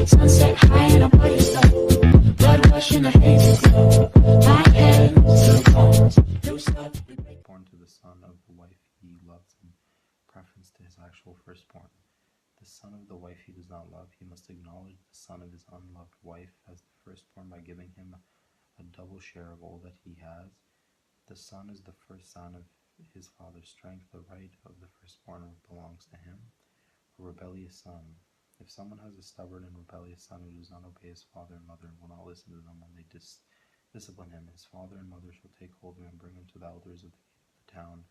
Sunset high and I'm by your side. Blood rush in the haze glow. My hands to the bones. Born to the son of the wife he loves in preference to his actual firstborn. The son of the wife he does not love, he must acknowledge the son of his unloved wife as the firstborn by giving him a double share of all that he has. The son is the first son of his father's strength. The right of the firstborn belongs to him. A rebellious son. If someone has a stubborn and rebellious son who does not obey his father and mother and will not listen to them when they discipline him, his father and mother shall take hold of him and bring him to the elders of the town.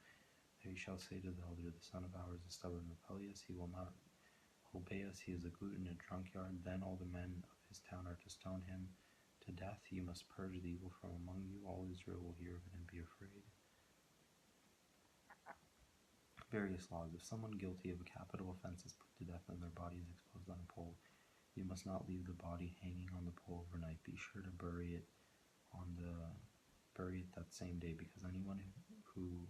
There he shall say to the elder, the son of ours is stubborn and rebellious. He will not obey us. He is a glutton and a drunkard. Then all the men of his town are to stone him to death. You must purge the evil from among you. All Israel will hear of it and be afraid. Various laws. If someone guilty of a capital offense is put to death and their body is exposed on a pole, you must not leave the body hanging on the pole overnight. Be sure to bury it that same day, because anyone who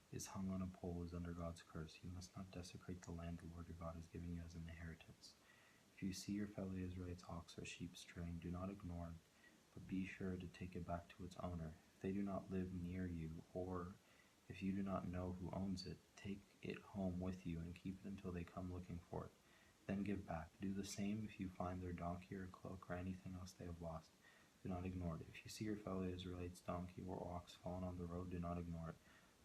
is hung on a pole is under God's curse. You must not desecrate the land the Lord your God is giving you as an inheritance. If you see your fellow Israelites' ox or sheep straying, do not ignore it, but be sure to take it back to its owner. If they do not live near you, or if you do not know who owns it, take it home with you and keep it until they come looking for it. Then give back. Do the same if you find their donkey or cloak or anything else they have lost. Do not ignore it. If you see your fellow Israelites' donkey or ox fallen on the road, do not ignore it.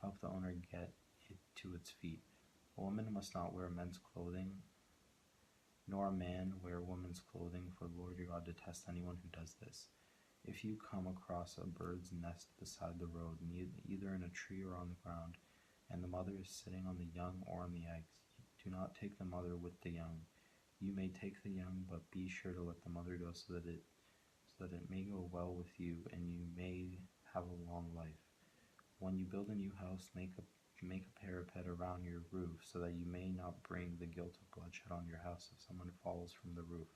Help the owner get it to its feet. A woman must not wear men's clothing, nor a man wear woman's clothing, for the Lord your God detests anyone who does this. If you come across a bird's nest beside the road, either in a tree or on the ground, and the mother is sitting on the young or on the eggs, do not take the mother with the young. You may take the young, but be sure to let the mother go so that it may go well with you and you may have a long life. When you build a new house, make a parapet around your roof so that you may not bring the guilt of bloodshed on your house if someone falls from the roof.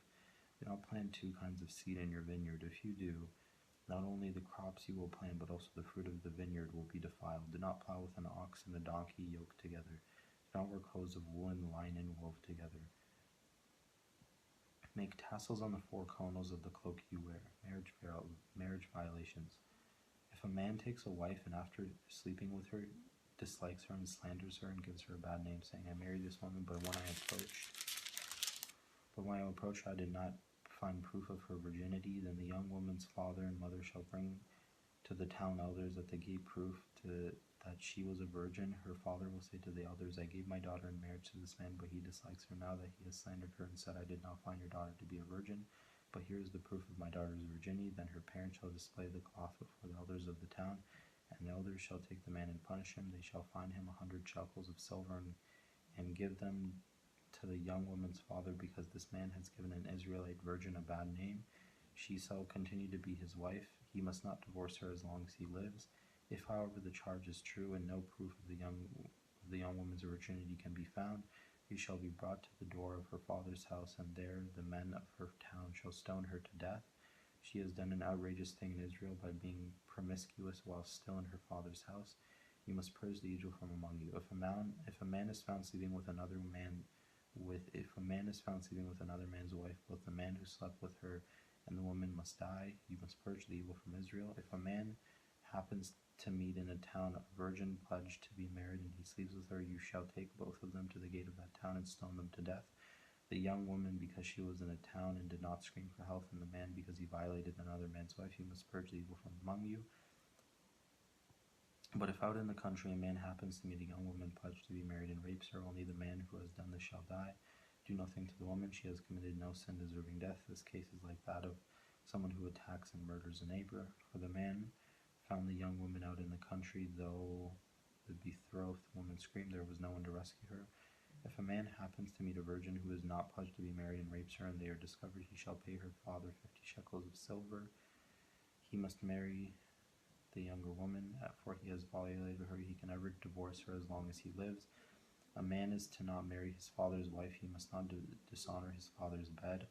Do not plant two kinds of seed in your vineyard. If you do, not only the crops you will plant, but also the fruit of the vineyard will be defiled. Do not plow with an ox and a donkey yoked together. Do not wear clothes of wool and linen wove together. Make tassels on the four corners of the cloak you wear. Marriage violations. If a man takes a wife and after sleeping with her dislikes her and slanders her and gives her a bad name, saying, I married this woman, but when I approached I did not find proof of her virginity, then the young woman's father and mother shall bring to the town elders at the gate proof that she was a virgin. Her father will say to the elders, I gave my daughter in marriage to this man, but he dislikes her now that he has slandered her and said, I did not find your daughter to be a virgin, but here is the proof of my daughter's virginity. Then her parents shall display the cloth before the elders of the town, and the elders shall take the man and punish him. They shall fine him 100 shekels of silver and give them to the young woman's father, because this man has given an Israelite virgin a bad name. She shall continue to be his wife. He must not divorce her as long as he lives. If, however, the charge is true and no proof of the young woman's virginity can be found, she shall be brought to the door of her father's house, and there the men of her town shall stone her to death. She has done an outrageous thing in Israel by being promiscuous while still in her father's house. You must purge the evil from among you. If a man is found sleeping with another man's wife, both the man who slept with her and the woman must die. You must purge the evil from Israel. If a man happens to meet in a town a virgin pledged to be married and he sleeps with her, you shall take both of them to the gate of that town and stone them to death. The young woman because she was in a town and did not scream for help, and the man because he violated another man's wife. You must purge the evil from among you. But if out in the country a man happens to meet a young woman pledged to be married and rapes her, only the man who has done this shall die. Do nothing to the woman. She has committed no sin deserving death. This case is like that of someone who attacks and murders a neighbor. For the man found the young woman out in the country, though the betrothed woman screamed, there was no one to rescue her. If a man happens to meet a virgin who is not pledged to be married and rapes her, and they are discovered, he shall pay her father 50 shekels of silver. He must marry the younger woman, for he has violated her. He can never divorce her as long as he lives. A man is to not marry his father's wife. He must not dishonor his father's bed.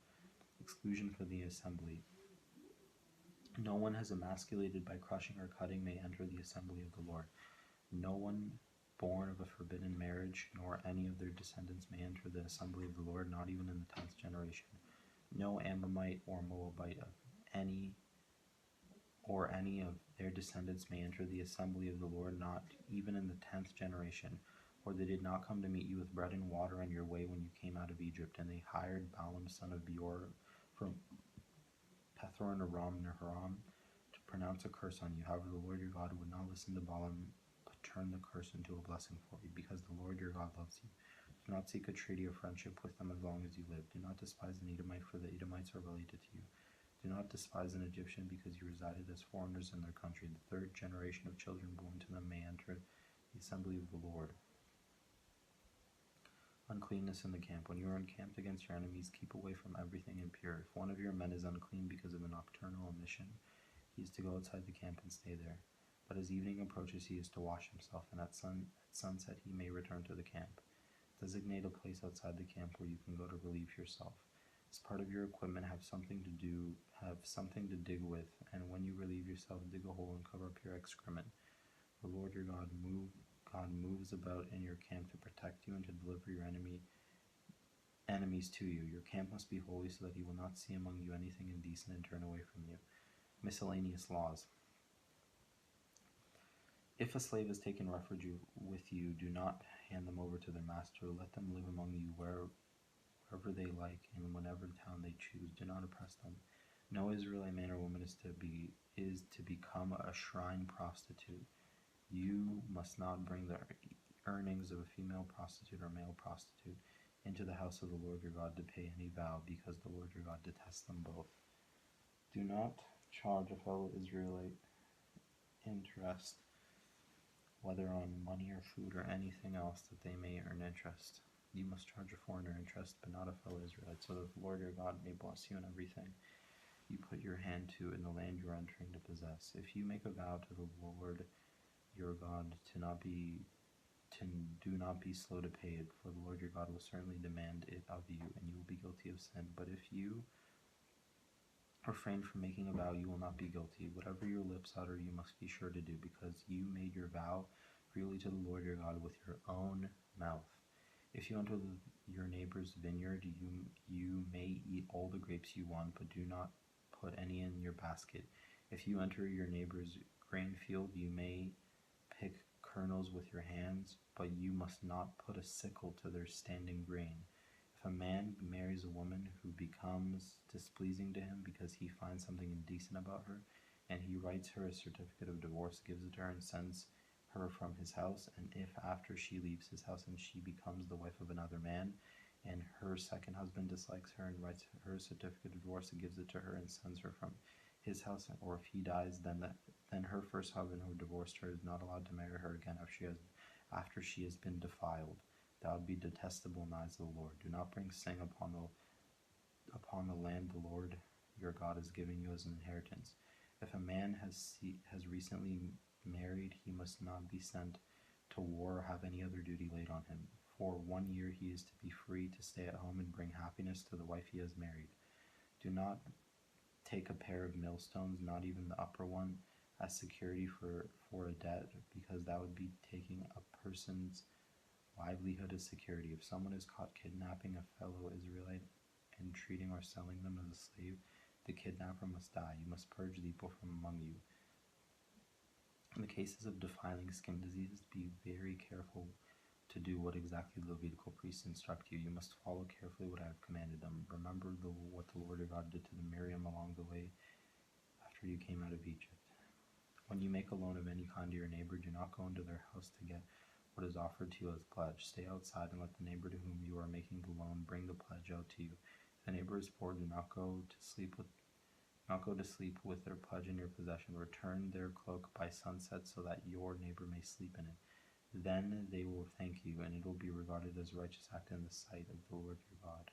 Exclusion for the assembly. No one has emasculated by crushing or cutting may enter the assembly of the Lord. No one born of a forbidden marriage, nor any of their descendants may enter the assembly of the Lord, not even in the 10th generation. No Ammonite or Moabite of any of their descendants may enter the assembly of the Lord, not even in the 10th generation. For they did not come to meet you with bread and water on your way when you came out of Egypt, and they hired Balaam son of Beor from Pethor and Aram Naharaim to pronounce a curse on you. However, the Lord your God would not listen to Balaam, but turn the curse into a blessing for you, because the Lord your God loves you. Do not seek a treaty of friendship with them as long as you live. Do not despise an Edomite, for the Edomites are related to you. Do not despise an Egyptian, because you resided as foreigners in their country. The 3rd generation of children born to them may enter the assembly of the Lord. Uncleanness in the camp. When you are encamped against your enemies, keep away from everything impure. If one of your men is unclean because of a nocturnal emission, he is to go outside the camp and stay there. But as evening approaches, he is to wash himself, and at sunset he may return to the camp. Designate a place outside the camp where you can go to relieve yourself. As part of your equipment, have something to dig with, and when you relieve yourself, dig a hole and cover up your excrement. The Lord your God moves about in your camp to protect you and to deliver your enemies to you. Your camp must be holy, so that he will not see among you anything indecent and turn away from you. Miscellaneous laws. If a slave has taken refuge with you, do not hand them over to their master. Let them live among you wherever they like and whenever town they choose. Do not oppress them. No Israelite man or woman is to become a shrine prostitute. You must not bring the earnings of a female prostitute or male prostitute into the house of the Lord your God to pay any vow, because the Lord your God detests them both. Do not charge a fellow Israelite interest, whether on money or food or anything else, that they may earn interest. You must charge a foreigner interest, but not a fellow Israelite, so that the Lord your God may bless you in everything you put your hand to in the land you are entering to possess. If you make a vow to the Lord your God do not be slow to pay it, for the Lord your God will certainly demand it of you, and you will be guilty of sin. But if you refrain from making a vow, you will not be guilty. Whatever your lips utter, you must be sure to do, because you made your vow freely to the Lord your God with your own mouth. If you enter your neighbor's vineyard, you may eat all the grapes you want, but do not put any in your basket. If you enter your neighbor's grain field, you may pick kernels with your hands, but you must not put a sickle to their standing grain. If a man marries a woman who becomes displeasing to him because he finds something indecent about her, and he writes her a certificate of divorce, gives it to her, and sends her from his house, and if after she leaves his house and she becomes the wife of another man, and her second husband dislikes her and writes her a certificate of divorce and gives it to her and sends her from his house, or if he dies, then her first husband who divorced her is not allowed to marry her again after she has been defiled. That would be detestable in the eyes of the Lord. Do not bring sin upon the land the Lord your God is giving you as an inheritance. If a man has recently married, he must not be sent to war or have any other duty laid on him. For 1 year he is to be free to stay at home and bring happiness to the wife he has married. Do not take a pair of millstones, not even the upper one, as security for a debt, because that would be taking a person's livelihood as security. If someone is caught kidnapping a fellow Israelite and treating or selling them as a slave, the kidnapper must die. You must purge the evil from among you. In the cases of defiling skin diseases, be very careful to do what exactly the Levitical priests instruct you. You must follow carefully what I have commanded them. Remember what the Lord your God did to the Miriam along the way after you came out of Egypt. When you make a loan of any kind to your neighbor, do not go into their house to get what is offered to you as pledge. Stay outside and let the neighbor to whom you are making the loan bring the pledge out to you. If the neighbor is poor, do not go to sleep with their pledge in your possession. Return their cloak by sunset so that your neighbor may sleep in it. Then they will thank you, and it will be regarded as a righteous act in the sight of the Lord your God.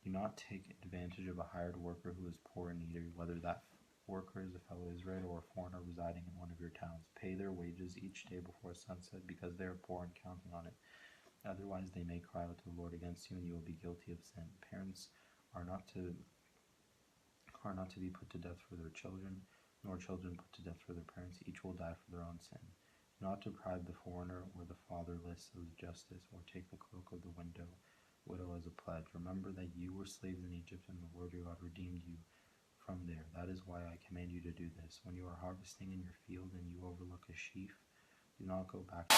Do not take advantage of a hired worker who is poor and needy, whether that worker is a fellow Israelite or a foreigner residing in one of your towns. Pay their wages each day before sunset, because they are poor and counting on it. Otherwise they may cry out to the Lord against you, and you will be guilty of sin. Parents are not to be put to death for their children, nor children put to death for their parents. Each will die for their own sin. Do not deprive the foreigner or the fatherless of justice, or take the cloak of the widow as a pledge. Remember that you were slaves in Egypt, and the Lord your God redeemed you from there. That is why I command you to do this. When you are harvesting in your field and you overlook a sheaf, do not go back.